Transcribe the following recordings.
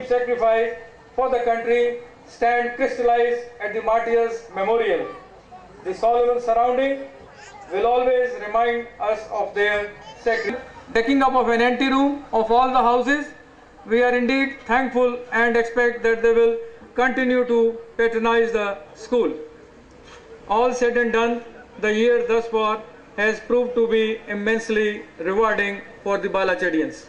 sacrifice for the country stand crystallized at the martyrs' memorial. The solemn surrounding will always remind us of their sacrifice. Taking up of an anteroom of all the houses, we are indeed thankful and expect that they will continue to patronize the school. All said and done, the year thus far has proved to be immensely rewarding for the Balachadians.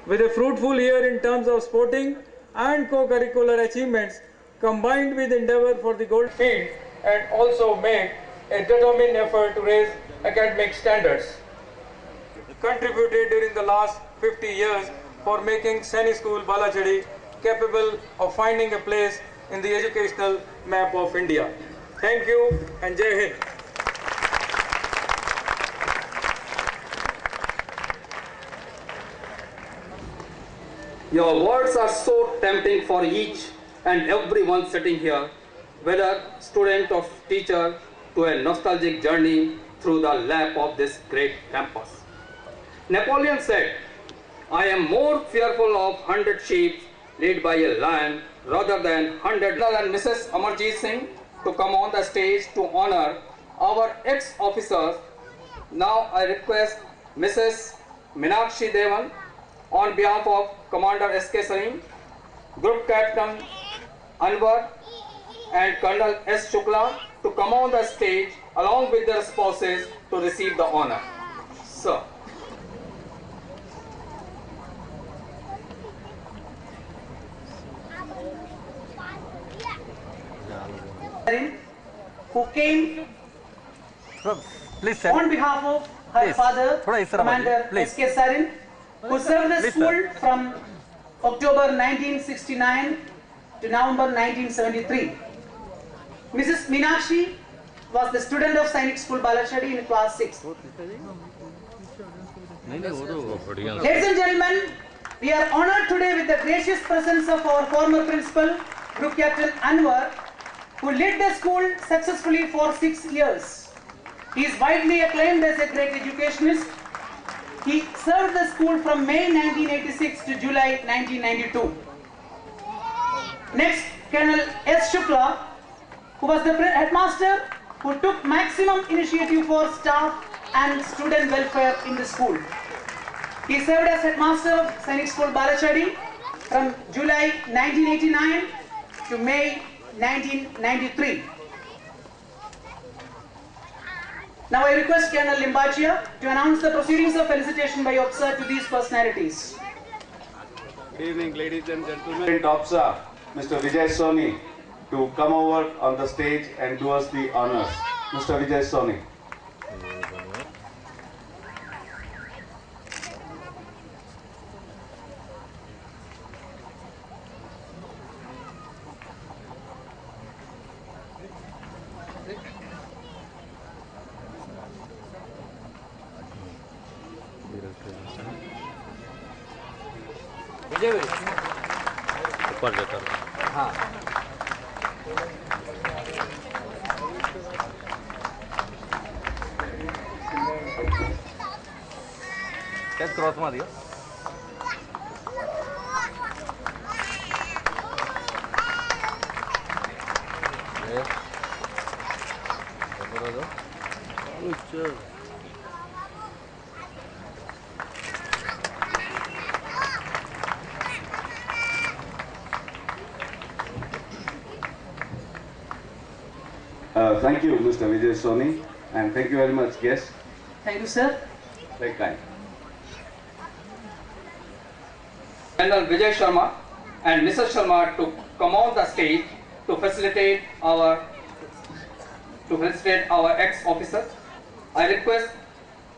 With a fruitful year in terms of sporting and co-curricular achievements, combined with endeavor for the gold field, and also made a determined effort to raise academic standards. Contributed during the last 50 years for making Sainik School Balachadi capable of finding a place in the educational map of India. Thank you and Jai Hind. Your words are so tempting for each and everyone sitting here, whether student or teacher, to a nostalgic journey through the lap of this great campus. Napoleon said, "I am more fearful of 100 sheep led by a lion rather than 100." And Mrs. Amarjeet Singh to come on the stage to honor our ex-officers. Now I request Mrs. Meenakshi Devan on behalf of Commander S.K. Sarin, Group Captain Anwar and Colonel S. Shukla to come on the stage along with their spouses to receive the honor. Sir. Who came Please, on behalf of her father, Commander S.K. Sarin, who served the school from October 1969 to November 1973. Mrs. Meenakshi was the student of Sainik School Balachadi in class 6. Ladies and gentlemen, we are honored today with the gracious presence of our former principal, Group Captain Anwar, who led the school successfully for 6 years. He is widely acclaimed as a great educationist. He served the school from May 1986 to July 1992. Next, Colonel S. Shukla, who was the headmaster who took maximum initiative for staff and student welfare in the school. He served as headmaster of Sainik School Balachadi from July 1989 to May 1993. Now I request Colonel Limbachia to announce the proceedings of felicitation by OPSA to these personalities. Good evening, ladies and gentlemen. OPSA, Mr. Vijay Soni, to come over on the stage and do us the honors. Mr. Vijay Soni. ऊपर जाता है। हाँ। कैसे cross मार दिया? Thank you, Mr. Vijay Soni, and thank you very much, guests. Thank you, sir. Very kind. Colonel Vijay Sharma and Mrs. Sharma to come on the stage to facilitate our ex-officer. I request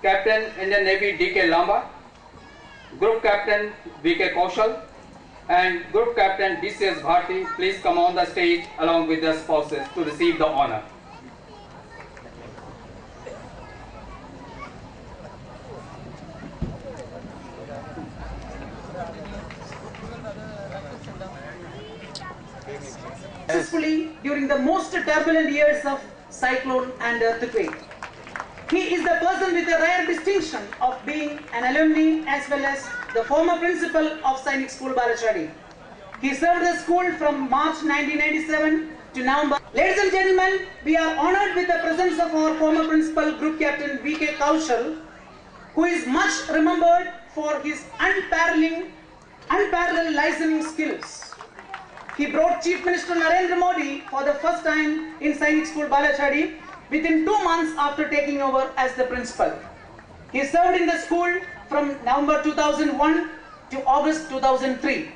Captain Indian Navy D.K. Lamba, Group Captain V.K. Kaushal, and Group Captain D.C.S. Bharti, please come on the stage along with their spouses to receive the honor. Successfully during the most turbulent years of cyclone and earthquake. He is the person with the rare distinction of being an alumni as well as the former principal of Sainik School Balachadi. He served the school from March 1997 to November. Ladies and gentlemen, we are honored with the presence of our former principal, Group Captain V.K. Kaushal, who is much remembered for his unparalleled licensing skills. He brought Chief Minister Narendra Modi for the first time in Sainik School Balachadi within 2 months after taking over as the principal. He served in the school from November 2001 to August 2003.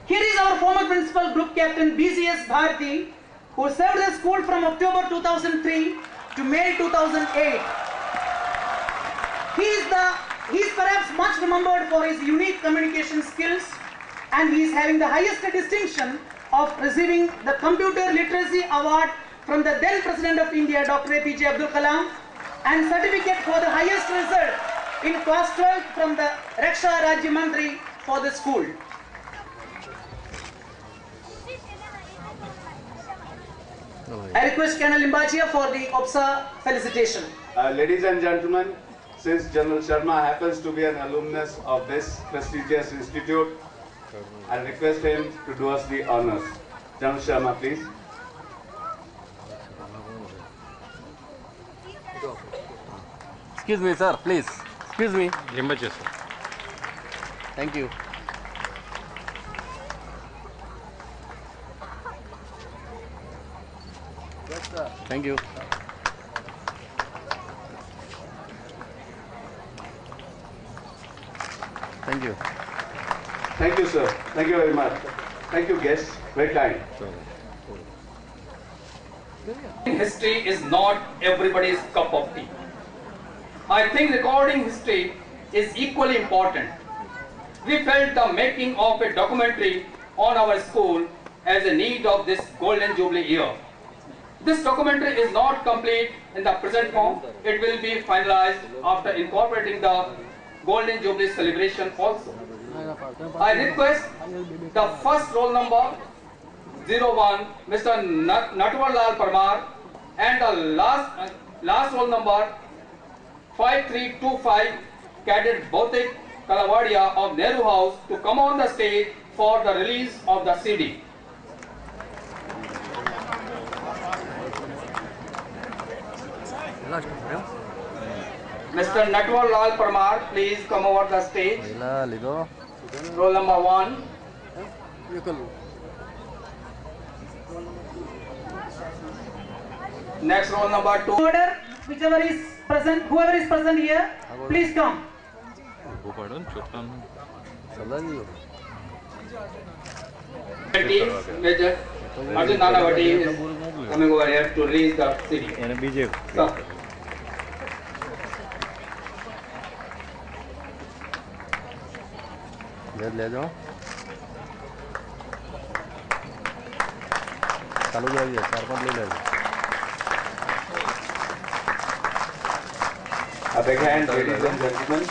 Here is our former principal, Group Captain BCS Bharti, who served the school from October 2003 to May 2008. He is perhaps much remembered for his unique communication skills, and he is having the highest distinction of receiving the Computer Literacy Award from the then President of India, Dr. APJ Abdul Kalam, and certificate for the highest result in class 12 from the Raksha Rajya Mantri for the school. I request Colonel Limbachia for the OPSA felicitation. Ladies and gentlemen, since General Sharma happens to be an alumnus of this prestigious institute, I request him to do us the honors. General Sharma, please. Excuse me, sir, please. Excuse me. Limbachia, sir. Thank you. Thank you. Thank you. Thank you, sir. Thank you very much. Thank you, guests. Very kind. History is not everybody's cup of tea. I think recording history is equally important. We felt the making of a documentary on our school as a need of this Golden Jubilee year. This documentary is not complete in the present form. It will be finalized after incorporating the Golden Jubilee celebration also. I request the first roll number 01, Mr. Natwar Lal Parmar, and the last roll number 5325, Cadet Bautik Kalavadia of Nehru House, to come on the stage for the release of the CD. Mr. Natwar Lal Parmar, please come over the stage. Roll number 1. Next roll number 2. Order, whoever is present here, please come. Major Arjun Nanavati is coming over here to release the CD. Sir. ले जाओ चालू जाइए 4-5 ले जाइए A big hand, ladies and gentlemen.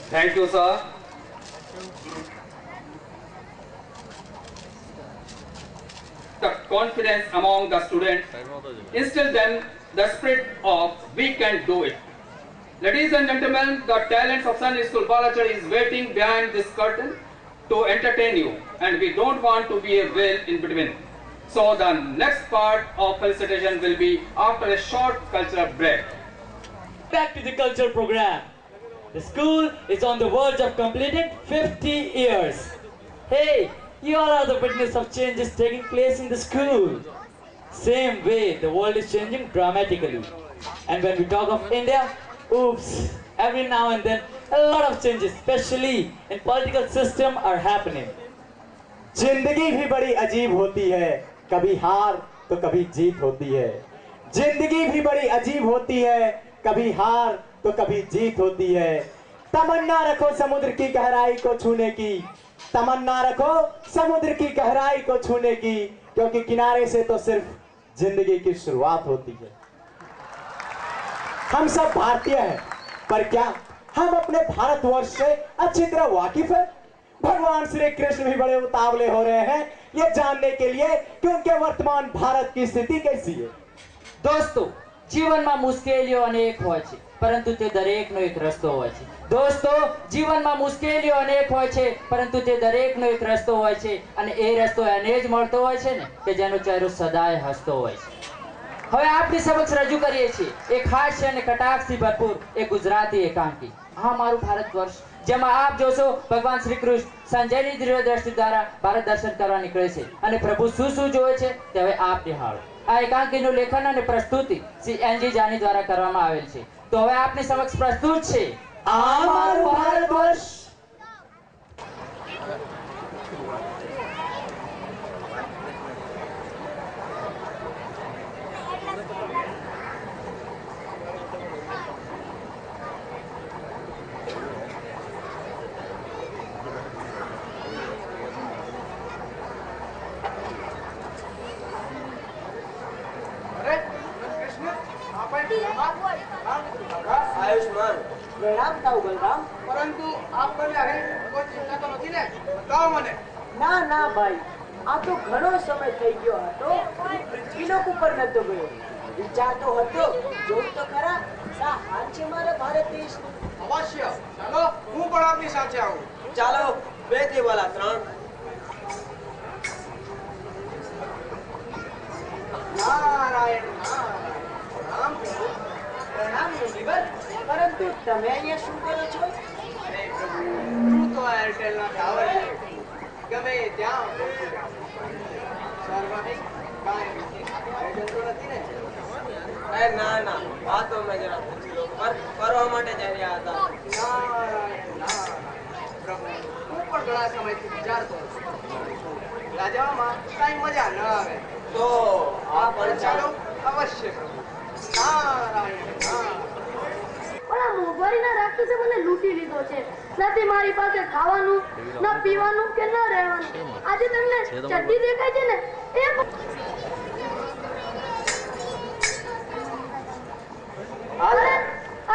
Thank you, sir. The confidence among the students instill them the spirit of we can do it. Ladies and gentlemen, the talents of Sainik School Balachadi is waiting behind this curtain to entertain you, and we don't want to be a veil in between. So the next part of felicitation will be after a short cultural break. Back to the culture program. The school is on the verge of completing 50 years. Hey, you all are the witness of changes taking place in the school. Same way, the world is changing dramatically. And when we talk of India, oops, every now and then, a lot of changes, especially in political system, are happening. जिंदगी भी बड़ी अजीब होती है, कभी हार तो कभी जीत होती है। जिंदगी भी बड़ी अजीब होती है, कभी हार तो कभी जीत होती है। तमन्ना रखो समुद्र की गहराई को छूने की, तमन्ना रखो समुद्र की गहराई को छूने की, क्योंकि किनारे से तो सिर्फ जिंदगी की शुरुआत होती है। हम सब भारतीय हैं, पर क्या हम अपने भारतवर्ष से अच्छी तरह वाकिफ हैं? भगवान श्री कृष्ण भी बड़े उतावले हो रहे हैं ये जानने के लिए कि उनके वर्तमान भारत की स्थिति कैसी है। દોસ્તો, જીવનમાં મુશ્કેલીઓ અનેક હોય છે, પરંતુ તે દરેકનો એક રસ્તો હોય છે. દોસ્તો, જીવનમાં મુશ્કેલીઓ અનેક હોય છે, પરંતુ તે દરેકનો એક રસ્તો હોય છે, અને એ રસ્તો એને જ મળતો હોય છે ને કે જેનો ચહેરો સદાય હસતો હોય છે. હવે આપની સમક્ષ રજૂ કરીએ છીએ એક હાસ્ય અને કટાક્ષથી ભરપૂર એક ગુજરાતી એકાંકી, હા મારું ભારત વર્ષ, જેમાં આપ જોશો ભગવાન શ્રી કૃષ્ણ સંજયની દિવ્ય દ્રષ્ટિ દ્વારા ભારત દર્શન કરવા નીકળે છે અને પ્રભુ શું શું જોવે છે તે હવે આપ નિહાળો. આ એકાંકીનું લેખન અને પ્રસ્તુતિ શ્રી એનજી જાની દ્વારા કરવામાં આવેલ છે. તો હવે આપની સમક્ષ પ્રસ્તુત છે આ મારું ભારત વર્ષ. આયુષ્માન પ્રણામ થાવ બલરામ. પરંતુ આપ બને કોઈ ચિંતા તો નથી ને? બતાવો મને. ના ના ભાઈ, આ તો ઘણો સમય થઈ ગયો હતો પૃથ્વીલોક ઉપર નતો ગયો. વિચારતો હતો જોઉં તો ખરા સા હાલ છે મારા ભારત દેશ. અવશ્ય, ચાલો હું પણ આપની સાથે આવું. ચાલો, બે થી વાલા ત્રણ. નારાયણ નારાયણ. પ્રણામ મુનિવર. પરંતુ તમે અહીંયા શું કરો છો? અરે પ્રભુ, હું તો એરટેલ ના ટાવર ગમે ત્યાં સર્વનિક કાંઈ એરટેલ તો નથી ને? અરે ના ના, આ તો મેં જરા ફરવા માટે જઈ રહ્યા હતા. નારાયણ નારાયણ. પ્રભુ, હું પણ ઘણા સમયથી વિચારતો હતો રાજામાં કાંઈ મજા ન આવે તો આ પણ ચાલો. અવશ્ય પ્રભુ. નારાયણ નારાયણ. પણ આ મોંઘવારીના રાક્ષસે મને લૂંટી લીધો છે. નથી મારી પાસે ખાવાનું, ન પીવાનું કે ન રહેવાનું. આજે તમને ચડ્ડી દેખાય છે ને એ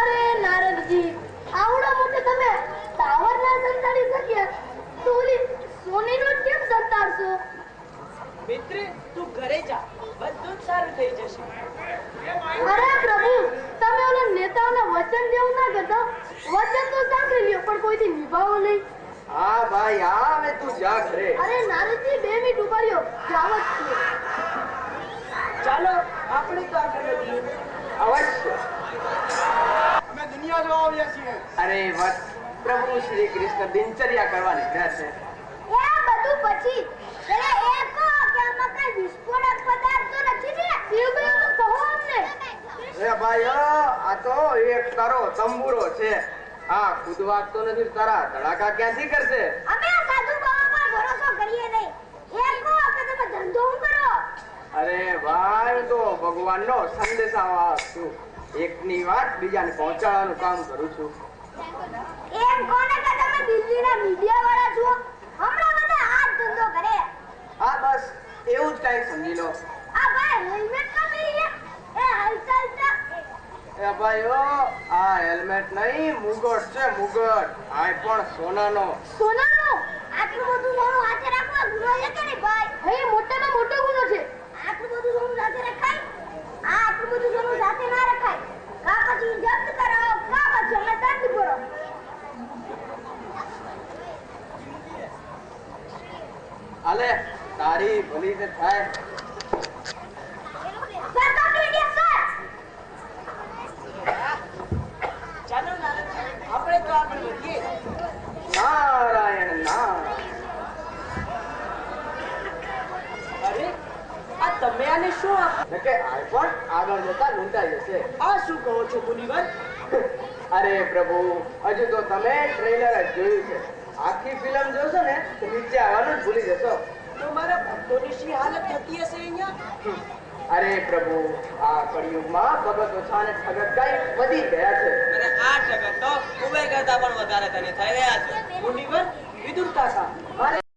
અરે નારદજી, આવડા મોટે તમે ટાવર ના સંતાડી શક્યા તો ઓલી સોનીનો કેમ સંતાડશો? મિત્ર, તું ઘરે જા, બધું જ સારું થઈ જશે. અરે પ્રભુ, તમે ઓલા નેતાઓના વચન જેવું ના કરતા. વચન તો સાંભળી લ્યો પણ કોઈથી નિભાવો નહીં. હા ભાઈ, હા, હવે તું જા ઘરે. અરે નારદજી, 2 મિનિટ ઉભા રહ્યો, જાવ જ છીએ. ચાલો, આપણે તો આગળ વધીએ. અવશ્ય. અમે દુનિયા જોવા આવ્યા છીએ. અરે વાત, પ્રભુ શ્રી કૃષ્ણ દિનચર્યા કરવા નીકળ્યા છે. એ બધું પછી. એટલે એ કહો કે આમાં કઈ વિસ્ફોટક પદાર્થ તો નથી ને? એવું કહો અમને. એ ભાઈ, આ તો એક તારો તંબુરો છે. હા, કૂદવાક તો નથી તારા ધડાકા ક્યાંથી કરશે? અમે આ સાધુ બાબા પર ભરોસો કરીએ નહીં. એ કહો કે તમે ધંધો કરો. અરે ભાઈ, તો ભગવાનનો સંદેશાવાહક છું. એકની વાત બીજાને પહોંચાડવાનું કામ કરું છું. એમ કોને કે તમે દિલ્હીના મીડિયા વાળા છો? હમણાં બધા આ ધંધો કરે. હા, બસ એવું જ કંઈક સમજી લો. આ ભાઈ હેલ્મેટ ન પહેરીએ એ હાલચાલ. એ ભાઈઓ, આ હેલ્મેટ નહીં, મુગટ છે, મુગટ. આ પણ સોનાનો. સોનાનો? આટલું બધું સોનું હાથે રાખવા ગુનો છે કે નહીં ભાઈ? હે, મોટામાં મોટો ગુનો છે. આટલું બધું સોનું સાથે રખાય? આટલું બધું સોનું સાથે ના રખાય. કા પછી જપ્ત કરાવો, કા પછી અમે દંડ ભરો. આલે, તારી ભલી તે થાય. ચાલો આપણે તો આગળ વધીએ. નારાયણ નારાયણ. અરે, આ તમે આને શું આપો કે આ પણ આગળ જતા લૂંટાઈ જશે? આ શું કહો છો મુનિવર? અરે પ્રભુ, હજુ તો તમે ટ્રેલર જ જોયું છે. આખી ફિલ્મ જોશો ને તો નીચે આવવાનું જ ભૂલી જશો. તો મારા ભક્તોની શી હાલત થતી હશે અહીંયા? અરે પ્રભુ, આ કળિયુગમાં ભગત ઓછા અને ઠગત કઈ વધી ગયા છે. અને આ ઠગત તો કુબેર કરતા પણ વધારે તને થઈ રહ્યા છે. મુનિવર, વિદુર કાકા, મારે